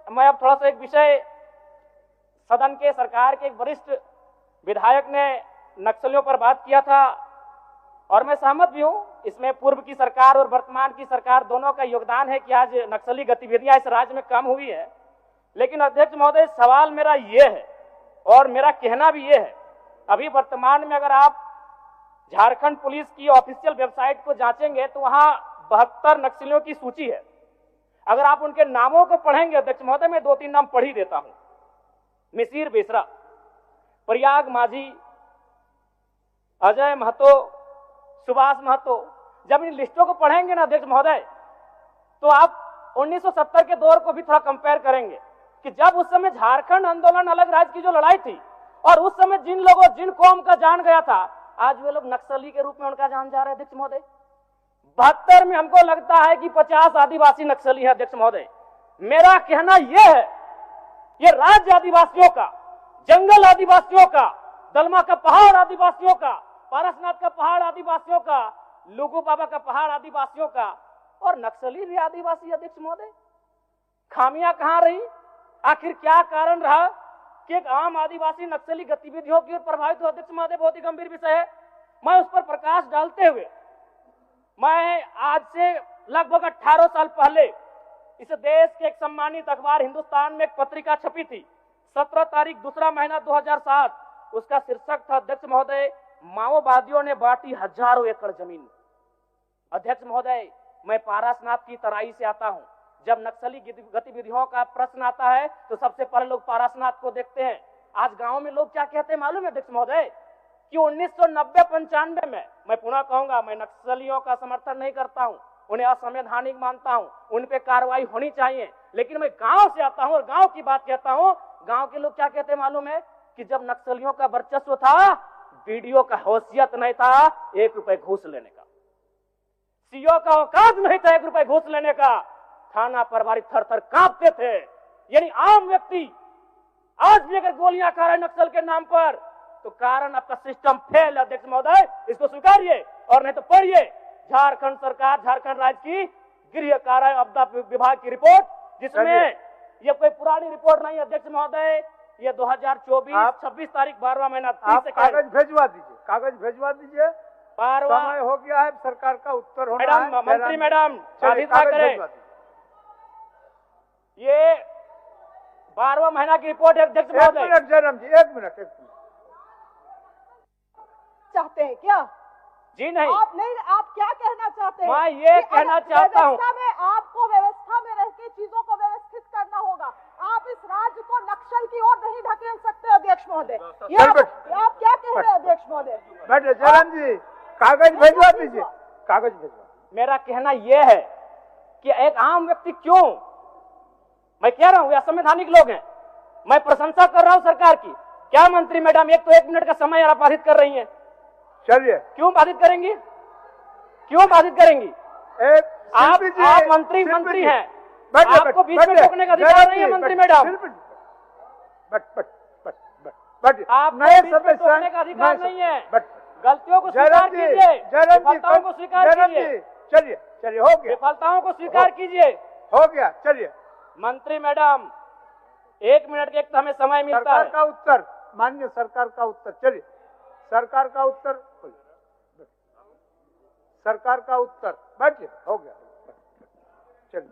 मैं अब थोड़ा सा एक विषय, सदन के सरकार के एक वरिष्ठ विधायक ने नक्सलियों पर बात किया था और मैं सहमत भी हूं। इसमें पूर्व की सरकार और वर्तमान की सरकार दोनों का योगदान है कि आज नक्सली गतिविधियां इस राज्य में कम हुई है। लेकिन अध्यक्ष महोदय, सवाल मेरा ये है और मेरा कहना भी ये है, अभी वर्तमान में अगर आप झारखंड पुलिस की ऑफिशियल वेबसाइट को जांचेंगे तो वहां 72 नक्सलियों की सूची है। अगर आप उनके नामों को पढ़ेंगे अध्यक्ष महोदय, मैं 2-3 नाम पढ़ ही देता हूं। मिसिर बेसरा, प्रयाग माझी, अजय महतो, सुभाष महतो। जब इन लिस्टों को पढ़ेंगे ना अध्यक्ष महोदय, तो आप 1970 के दौर को भी थोड़ा कंपेयर करेंगे कि जब उस समय झारखंड आंदोलन, अलग राज्य की जो लड़ाई थी, और उस समय जिन लोगों, जिन कौम का जान गया था, आज वे लोग नक्सली के रूप में उनका जान जा रहा है अध्यक्ष महोदय। 72 में हमको लगता है कि 50 आदिवासी नक्सली है अध्यक्ष महोदय। मेरा कहना यह है, ये राज्य आदिवासियों का, जंगल आदिवासियों का, दलमा का पहाड़ आदिवासियों का, पारसनाथ का पहाड़ आदिवासियों का, लुगू बाबा का पहाड़ आदिवासियों का, और नक्सली भी आदिवासी अध्यक्ष महोदय। खामियां कहां रही? आखिर क्या कारण रहा कि एक आम आदिवासी नक्सली गतिविधियों की ओर प्रभावित हो? अध्यक्ष महोदय, बहुत ही गंभीर विषय है। मैं उस पर प्रकाश डालते हुए, मैं आज से लगभग 18 साल पहले इस देश के एक सम्मानित अखबार हिंदुस्तान में एक पत्रिका छपी थी, 17 तारीख दूसरा महीना 2007। उसका शीर्षक था अध्यक्ष महोदय, माओवादियों ने बांटी हजारों एकड़ जमीन। अध्यक्ष महोदय, मैं पारसनाथ की तराई से आता हूं। जब नक्सली गतिविधियों का प्रश्न आता है तो सबसे पहले लोग पारसनाथ को देखते हैं। आज गांव में लोग क्या कहते हैं मालूम है अध्यक्ष महोदय, कि 1990-95 में, मैं पुनः कहूंगा, मैं नक्सलियों का समर्थन नहीं करता हूं, उन्हें असंवैधानिक मानता हूं, उन पे कार्रवाई होनी चाहिए, लेकिन मैं गांव से आता हूं और गांव की बात कहता हूं। गांव के लोग क्या कहते हैं मालूम है, कि जब नक्सलियों का वर्चस्व था, वीडियो का हैसियत नहीं था 1 रुपए घूस लेने का, सीओ का औकात नहीं था 1 रुपए घूस लेने का, थाना प्रभारी थर-थर कांपते थे। यानी आम व्यक्ति आज भी अगर गोलियां खा रहा है नक्सल के नाम पर, तो कारण आपका सिस्टम फेल है अध्यक्ष महोदय, इसको स्वीकारिए और नहीं तो पढ़िए झारखंड सरकार, झारखंड राज्य की गृह कार्य आपदा विभाग की रिपोर्ट, जिसमें ये कोई पुरानी रिपोर्ट नहीं अध्यक्ष महोदय, ये 2024 26 तारीख 12वां महीना 30 सेकंड। कागज भिजवा दीजिए, कागज भिजवा दीजिए। 12वां समय हो गया है, सरकार का उत्तर होना है। मैडम, मंत्री मैडम साधिता करें, ये 12वां महीना की रिपोर्ट है अध्यक्ष महोदय। एक मिनट जयराम जी, एक मिनट चाहते हैं क्या? जी नहीं, आप नहीं, आप क्या कहना चाहते हैं? मैं ये कहना चाहता हूं, आपको व्यवस्था में रह के चीजों को व्यवस्थित करना होगा। आप इस राज्य को नक्सल की ओर नहीं ढकेल सकते अध्यक्ष महोदय। ये आप क्या कह रहे हैं अध्यक्ष महोदय? बैठे जयराम जी, कागज भिजवा दीजिए, कागज भिजवा। मेरा कहना यह है कि एक आम व्यक्ति क्यों, मैं कह रहा हूं ये असंवैधानिक लोग हैं, मैं प्रशंसा कर रहा हूं सरकार की। क्या मंत्री मैडम, एक तो 1 मिनट का समय आप बाधित कर रही हैं, चलिए। क्यों बाधित करेंगी? क्यों बाधित करेंगी? आप मंत्री हैं, आपको बीच में रोकने का अधिकार नहीं है मंत्री मैडम। आप नए सदस्य रोकने का अधिकार नहीं है। गलतियों को स्वीकार कीजिए, विफलताओं को स्वीकार कीजिए। चलिए चलिए, हो गया। विफलताओं को स्वीकार कीजिए। हो गया, चलिए। मंत्री मैडम 1 मिनट के, एक तो हमें समय मिलता है। सरकार का उत्तर, माननीय सरकार का उत्तर। चलिए, सरकार का उत्तर, सरकार का उत्तर। बैठिए, हो गया, चलिए।